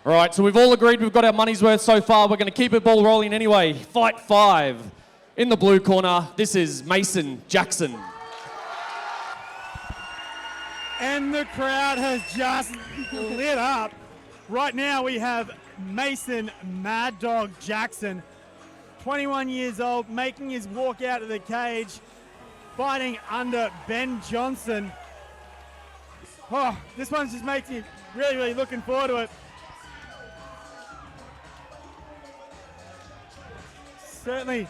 All right, so we've all agreed we've got our money's worth so far. We're going to keep it ball rolling anyway. Fight 5. In the blue corner, this is Mason Jackson. And the crowd has just lit up. Right now we have Mason Mad Dog Jackson, 21 years old, making his walk out of the cage, fighting under Ben Johnson. Oh, this one's just makes me really looking forward to it. Certainly.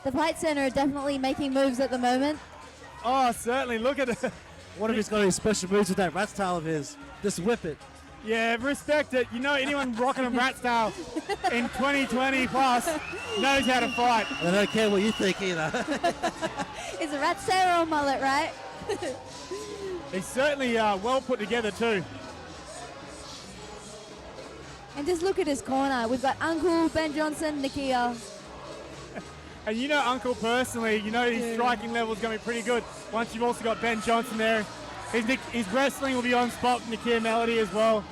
The Fight Center are definitely making moves at the moment. Oh, certainly. Look at it. What if he's got any special moves with that rat's tail of his? Just whip it. Yeah, respect it. You know, anyone rocking a rat's tail in 2020 plus knows how to fight. I don't care what you think either. It's a rat tail or mullet, right? He's certainly well put together too. And just look at his corner. We've got Uncle, Ben Johnson, Nakia. And you know Uncle personally, you know his striking level is going to be pretty good. Once you've also got Ben Johnson there. His wrestling will be on spot with Nakia Melody as well.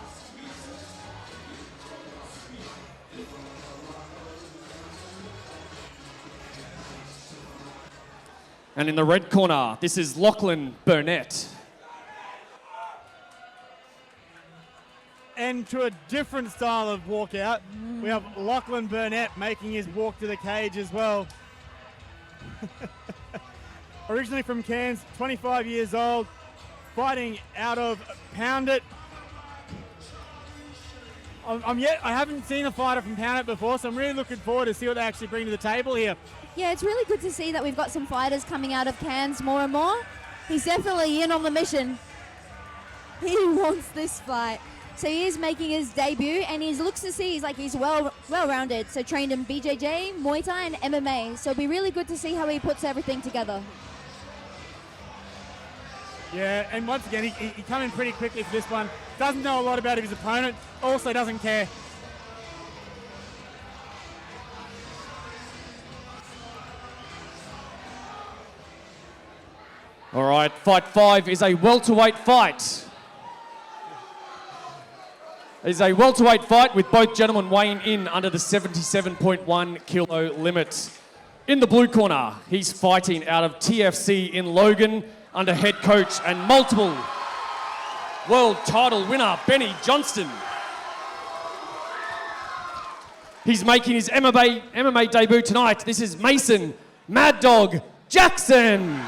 And in the red corner, this is Lachlan Burnett. And to a different style of walkout, we have Lachlan Burnett making his walk to the cage as well. Originally from Cairns, 25 years old, fighting out of Pound It. I haven't seen a fighter from Pound It before, so I'm really looking forward to see what they actually bring to the table here. Yeah, it's really good to see that we've got some fighters coming out of Cairns more and more. He's definitely in on the mission. He wants this fight. So he is making his debut, and he looks to see he's well-rounded. So trained in BJJ, Muay Thai, and MMA. So it'll be really good to see how he puts everything together. Yeah, and once again, he come in pretty quickly for this one. Doesn't know a lot about his opponent. Also doesn't care. All right, fight 5 is a welterweight fight. It's a welterweight fight with both gentlemen weighing in under the 77.1 kilo limit. In the blue corner, he's fighting out of TFC in Logan under head coach and multiple world title winner, Benny Johnston. He's making his MMA debut tonight. This is Mason Mad Dog Jackson.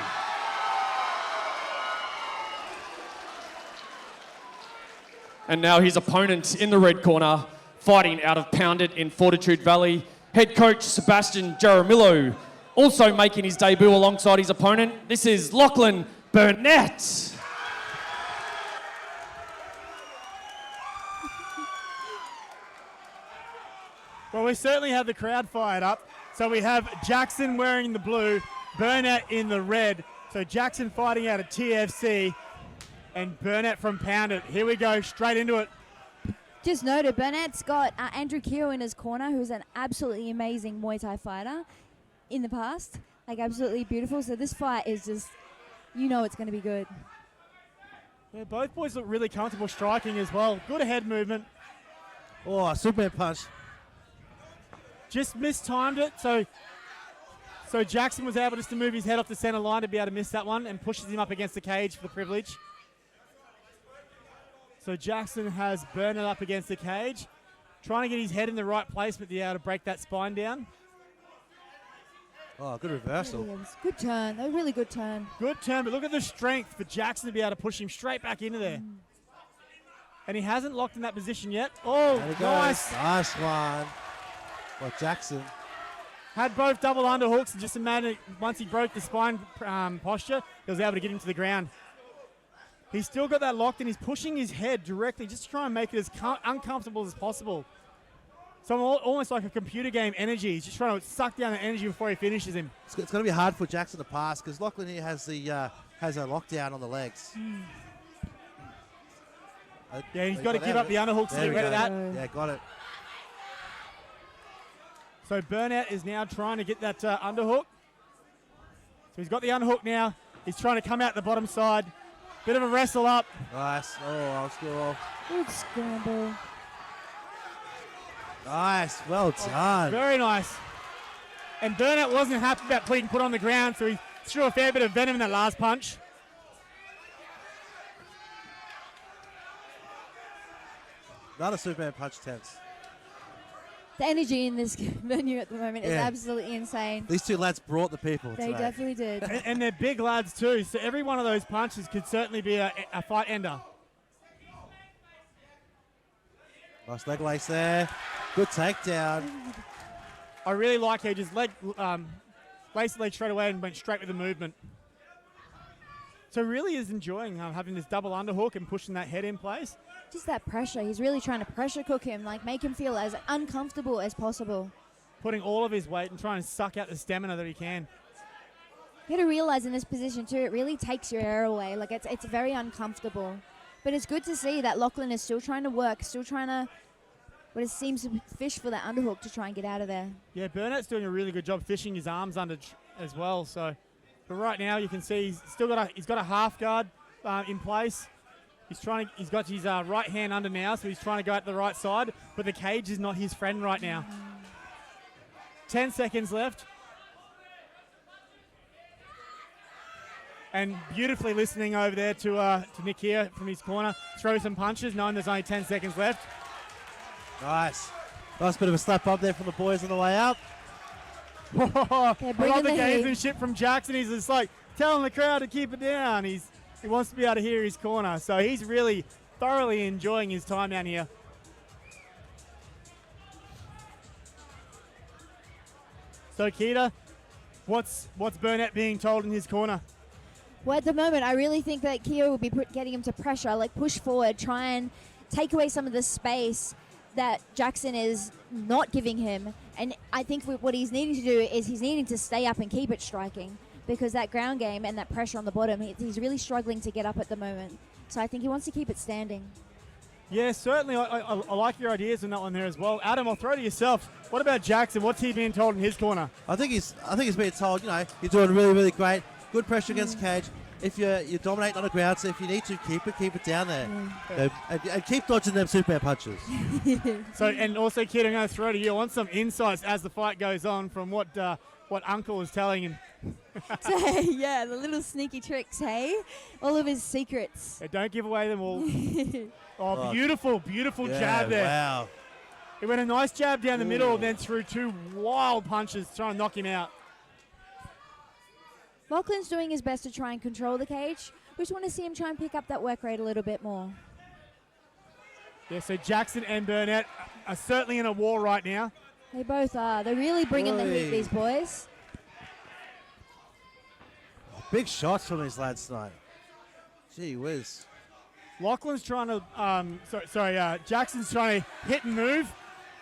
And now his opponent in the red corner, fighting out of Pound It in Fortitude Valley, head coach Sebastian Jaramillo, also making his debut alongside his opponent. This is Lachlan Burnett. Well, we certainly have the crowd fired up. So we have Jackson wearing the blue, Burnett in the red. So Jackson fighting out of TFC. And Burnett from Pound It. Here we go, straight into it. Just noted, Burnett's got Andrew Keo in his corner, who's an absolutely amazing Muay Thai fighter in the past. Like, absolutely beautiful. So this fight is just, you know it's going to be good. Yeah, both boys look really comfortable striking as well. Good head movement. Oh, Superman punch. Just mistimed it. So Jackson was able just to move his head off the center line to be able to miss that one and pushes him up against the cage for the privilege. So Jackson has Burnett up against the cage, trying to get his head in the right place, but be able to break that spine down. Oh, good reversal. Good turn. A really good turn. Good turn, but look at the strength for Jackson to be able to push him straight back into there. And he hasn't locked in that position yet. Oh, nice. Nice one. Well, Jackson. Had both double underhooks, and just imagine once he broke the spine posture, he was able to get him to the ground. He's still got that locked, and he's pushing his head directly just to try and make it as uncomfortable as possible. So almost like a computer game energy. He's just trying to suck down the energy before he finishes him. It's going to be hard for Jackson to pass because Lachlan here has a lockdown on the legs. Yeah, he's got to give up the underhooks to get rid of that. Yeah, got it. So Burnett is now trying to get that underhook. So he's got the underhook now. He's trying to come out the bottom side. Bit of a wrestle up. Nice. Oh, I'll score off. Good scramble. Nice. Well done. Very nice. And Burnett wasn't happy about being put on the ground, so he threw a fair bit of venom in that last punch. Another Superman punch tense. The energy in this venue at the moment is Yeah. absolutely insane. These two lads brought the people They today. definitely did. And they're big lads too, so every one of those punches could certainly be a fight ender. Nice leg lace there. Good takedown. I really like how he just laced the leg straight away and went straight with the movement. So really is enjoying having this double underhook and pushing that head in place. Just that pressure. He's really trying to pressure cook him, like make him feel as uncomfortable as possible. Putting all of his weight and trying to suck out the stamina that he can. You got to realize in this position too, it really takes your air away. Like it's very uncomfortable. But it's good to see that Lachlan is still trying to work, still trying to, but it seems to fish for that underhook to try and get out of there. Yeah, Burnett's doing a really good job fishing his arms under as well. So, but right now you can see he's got a half guard in place. He's got his right hand under now, so he's trying to go at the right side. But the cage is not his friend right now. 10 seconds left. And beautifully listening over there to Nick here from his corner. Throw some punches, knowing there's only 10 seconds left. Nice. Nice bit of a slap up there from the boys on the way out. They're I bringing love the the heat. gamesmanship from Jackson. He's just like telling the crowd to keep it down. He wants to be able to hear his corner. So he's really thoroughly enjoying his time down here. So Keita, what's Burnett being told in his corner? Well, at the moment, I really think that Kia will be getting him to pressure, like push forward, try and take away some of the space that Jackson is not giving him. And I think what he's needing to do is he's needing to stay up and keep it striking, because that ground game and that pressure on the bottom, he's really struggling to get up at the moment. So I think he wants to keep it standing. Yeah, certainly. I like your ideas on that one there as well. Adam, I'll throw to yourself. What about Jackson? What's he being told in his corner? I think he's being told, you're doing really, really great. Good pressure against cage. If you're dominating on the ground, so if you need to, keep it down there. And keep dodging them Superman punches. So, and also, Kid, I'm going to throw to you. I want some insights as the fight goes on from what Uncle is telling him. So, yeah, the little sneaky tricks, hey? All of his secrets. Yeah, don't give away them all. Oh, beautiful Yeah, jab there. wow. He went a nice jab down the middle and then threw two wild punches trying to knock him out. Lachlan's doing his best to try and control the cage. We just want to see him try and pick up that work rate a little bit more. Yeah, so Jackson and Burnett are certainly in a war right now. They both are. They're really bringing the heat, Oi. these boys. Big shots from these lads tonight. Gee whiz. Lachlan's trying to, Jackson's trying to hit and move,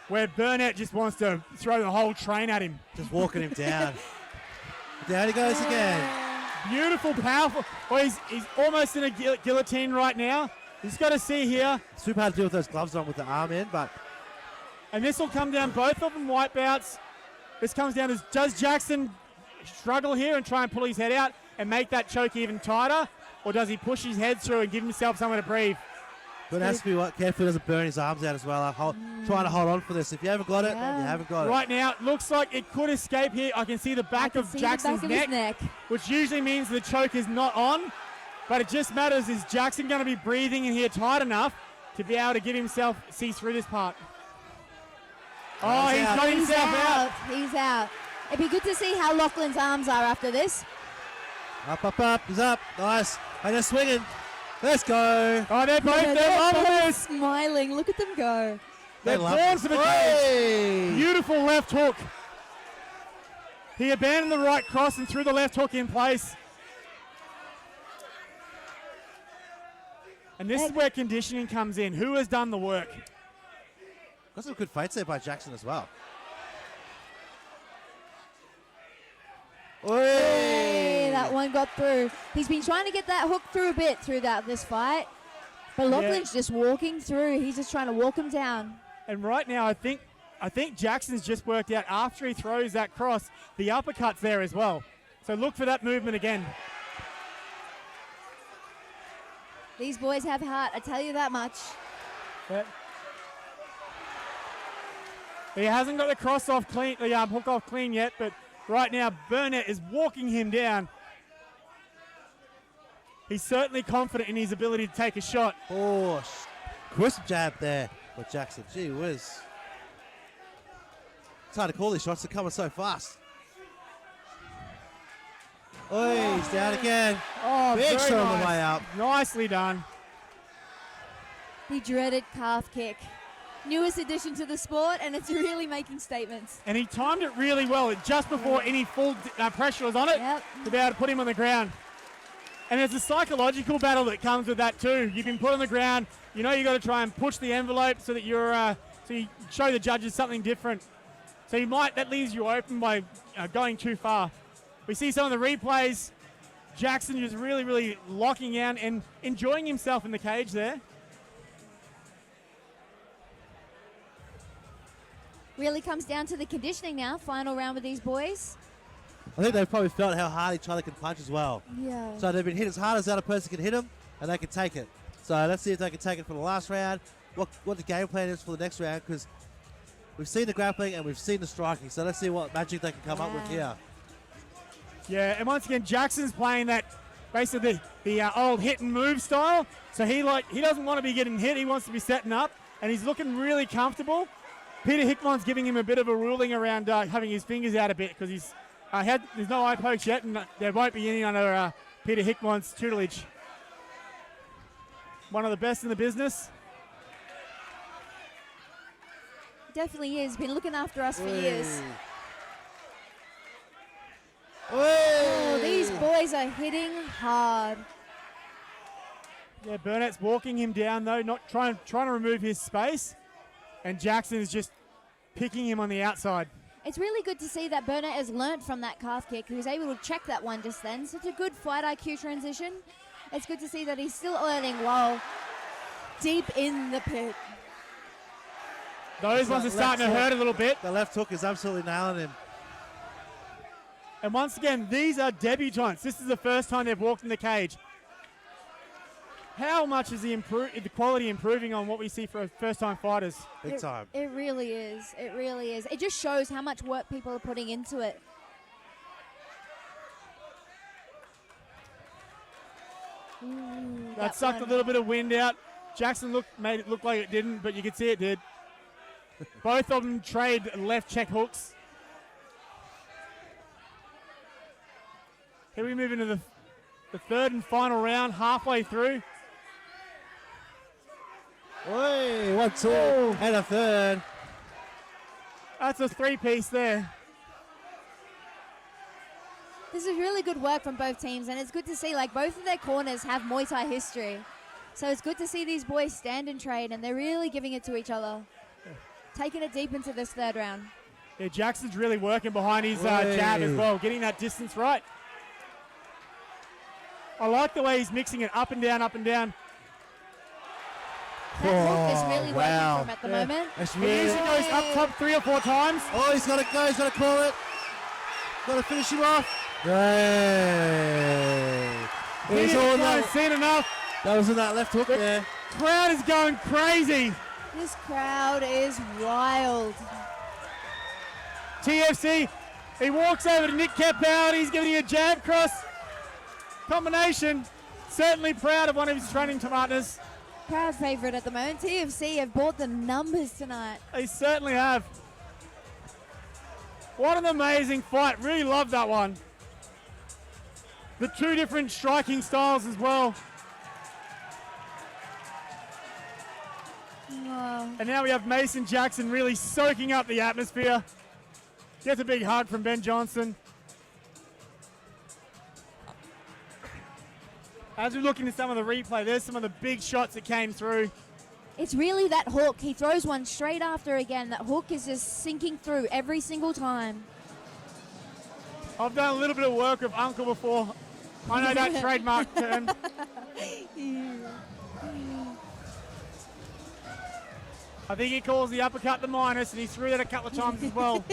where Burnett just wants to throw the whole train at him. Just walking him down. Down he goes again. Beautiful, powerful. Oh, he's almost in a guillotine right now. He's got to see here. Super hard to deal with those gloves on with the arm in, but And this will come down, both of them wipeouts. This comes down to, does Jackson struggle here and try and pull his head out and make that choke even tighter? Or does he push his head through and give himself somewhere to breathe? but has to be careful he doesn't burn his arms out as well. Trying to hold on for this. If you haven't got it, then you Yeah. haven't got it. Right now, it looks like it could escape here. I can see the I back can of see Jackson's the back of his neck. which usually means the choke is not on. But it just matters, is Jackson going to be breathing in here tight enough to be able to give himself, see through this part? Oh, he's out. got He's himself out. out. He's out. It'd be good to see how Lachlan's arms are after this. Up. He's up. Nice. And they're swinging. Let's go. Oh, they're both, Yeah, they're loving both this. smiling. Look at them go. They're love born this. for the cage. Hey! Beautiful left hook. He abandoned the right cross and threw the left hook in place. And this is where conditioning comes in. Who has done the work? Got some good fights there by Jackson as well. Hey, that one got through. He's been trying to get that hook through a bit through this fight. But Lachlan's just walking through. He's just trying to walk him down. And right now, I think Jackson's just worked out after he throws that cross, the uppercut's there as well. So look for that movement again. These boys have heart, I tell you that much. Yep. He hasn't got the cross off clean, the hook off clean yet, but right now Burnett is walking him down. He's certainly confident in his ability to take a shot. Oh, crisp jab there with Jackson. Gee whiz. It's hard to call these shots. They're coming so fast. Oh, he's down again. Oh, Big very shot on the nice. way up. Nicely done. The dreaded calf kick. Newest addition to the sport, and it's really making statements. And he timed it really well just before any full pressure was on it Yep. to be able to put him on the ground. And there's a psychological battle that comes with that too. You've been put on the ground. You know you got to try and push the envelope so that so you show the judges something different. So that leaves you open by going too far. We see some of the replays. Jackson just really, really locking down and enjoying himself in the cage there. Really comes down to the conditioning now. Final round with these boys. I think they've probably felt how hard each other can punch as well. Yeah. So they've been hit as hard as the other person can hit them, and they can take it. So let's see if they can take it for the last round, what the game plan is for the next round, because we've seen the grappling and we've seen the striking. So let's see what magic they can come up with here. Yeah, and once again, Jackson's playing that basically the old hit and move style. So he doesn't want to be getting hit. He wants to be setting up, and he's looking really comfortable. Peter Hickman's giving him a bit of a ruling around having his fingers out a bit because there's no eye pokes yet, and there won't be any under Peter Hickman's tutelage. One of the best in the business. Definitely is. Been looking after us for years. Oh, these boys are hitting hard. Yeah, Burnett's walking him down though, not trying to remove his space, and Jackson is just picking him on the outside. It's really good to see that Burnett has learnt from that calf kick. He was able to check that one just then. Such a good fight IQ transition. It's good to see that he's still learning while deep in the pit. Those ones are starting to hurt a little bit. The left hook is absolutely nailing him. And once again, these are debutants. This is the first time they've walked in the cage. How much is the quality improving on what we see for first-time fighters? Big time. It really is. It really is. It just shows how much work people are putting into it. Ooh, That sucked a little bit of wind out. Jackson made it look like it didn't, but you could see it did. Both of them trade left check hooks. Here we move into the third and final round, halfway through. Oi, 1, 2, and a third. That's a three-piece there. This is really good work from both teams, and it's good to see like both of their corners have Muay Thai history. So it's good to see these boys stand and trade, and they're really giving it to each other. Taking it deep into this third round. Yeah, Jackson's really working behind his jab as well, getting that distance right. I like the way he's mixing it up and down, up and down. That hook is really working for him at the moment. That's He really, usually goes up top 3 or 4 times. oh, he's got to go. He's got to call it. Got to finish him off. Great. He's Peter all Hickman that. has seen enough. That was in that left hook there. Crowd is going crazy. This crowd is wild. TFC, he walks over to Nick Kepow. He's giving him a jab cross combination. Certainly proud of one of his training partners. Crowd favourite at the moment. TFC have bought the numbers tonight. They certainly have. What an amazing fight. Really love that one. The two different striking styles as well. Wow. And now we have Mason Jackson really soaking up the atmosphere. Gets a big hug from Ben Johnson. As we look into some of the replay, there's some of the big shots that came through. It's really that hook. He throws one straight after again. That hook is just sinking through every single time. I've done a little bit of work with Uncle before. I know that trademark term. I think he calls the uppercut the minus, and he threw that a couple of times as well.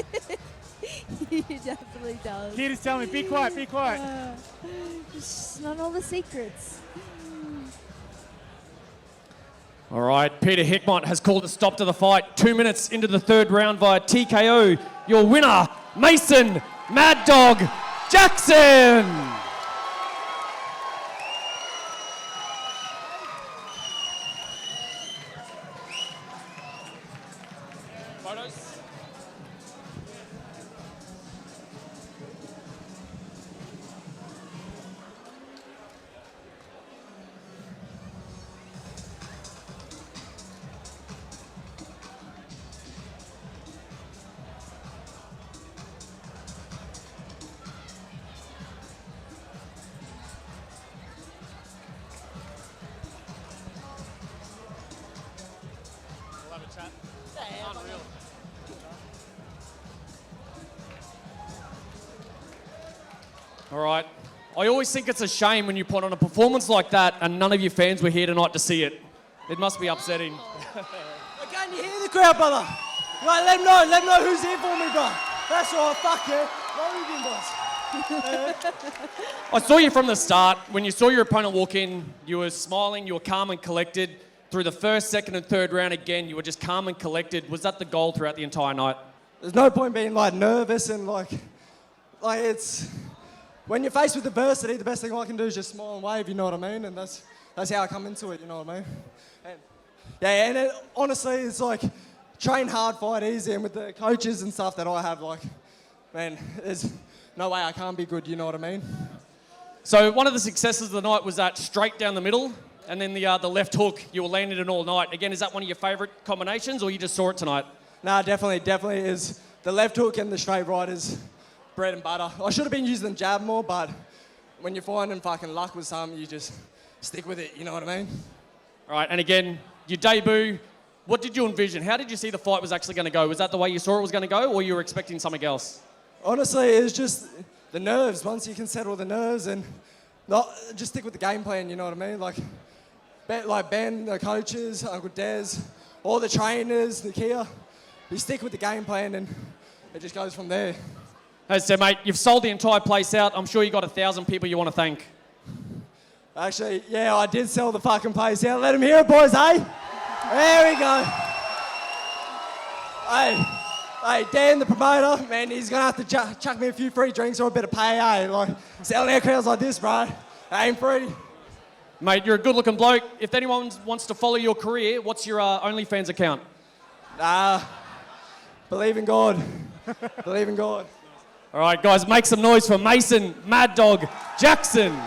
He definitely does. Kid is telling me, be quiet, be quiet. It's not all the secrets. All right, Peter Hickmott has called a stop to the fight. 2 minutes into the third round via TKO. Your winner, Mason Mad Dog Jackson. Photos? All right. I always think it's a shame when you put on a performance like that and none of your fans were here tonight to see it. It must be upsetting. Can you hear the crowd, brother? Right, let them know who's here for me, bro. That's all right, fuck yeah. Logan, boys. I saw you from the start. When you saw your opponent walk in, you were smiling, you were calm and collected. Through the first, second and third round again, you were just calm and collected. Was that the goal throughout the entire night? There's no point being like nervous and like it's... When you're faced with adversity, the best thing I can do is just smile and wave, you know what I mean? And that's how I come into it, you know what I mean? And honestly, it's like train hard, fight easy, and with the coaches and stuff that I have, like, man, there's no way I can't be good, you know what I mean? So one of the successes of the night was that straight down the middle, and then the left hook, you were landing it all night. Again, is that one of your favourite combinations, or you just saw it tonight? Nah, definitely is. The left hook and the straight right is bread and butter. I should have been using the jab more, but when you're finding fucking luck with something, you just stick with it, you know what I mean? All right, and again, your debut, what did you envision? How did you see the fight was actually going to go? Was that the way you saw it was going to go, or you were expecting something else? Honestly, it was just the nerves. Once you can settle the nerves and just stick with the game plan, you know what I mean? Like Ben, the coaches, Uncle Des, all the trainers, Nakia, you stick with the game plan and it just goes from there. As I said, mate, you've sold the entire place out. I'm sure you got 1,000 people you want to thank. Actually, yeah, I did sell the fucking place out. Let them hear it, boys, eh? There we go. Hey, Dan, the promoter, man, he's going to have to chuck me a few free drinks or a bit of pay, eh? Like, selling out crowds like this, bro, ain't free. Mate, you're a good-looking bloke. If anyone wants to follow your career, what's your OnlyFans account? Believe in God. Believe in God. All right, guys, make some noise for Mason Mad Dog Jackson.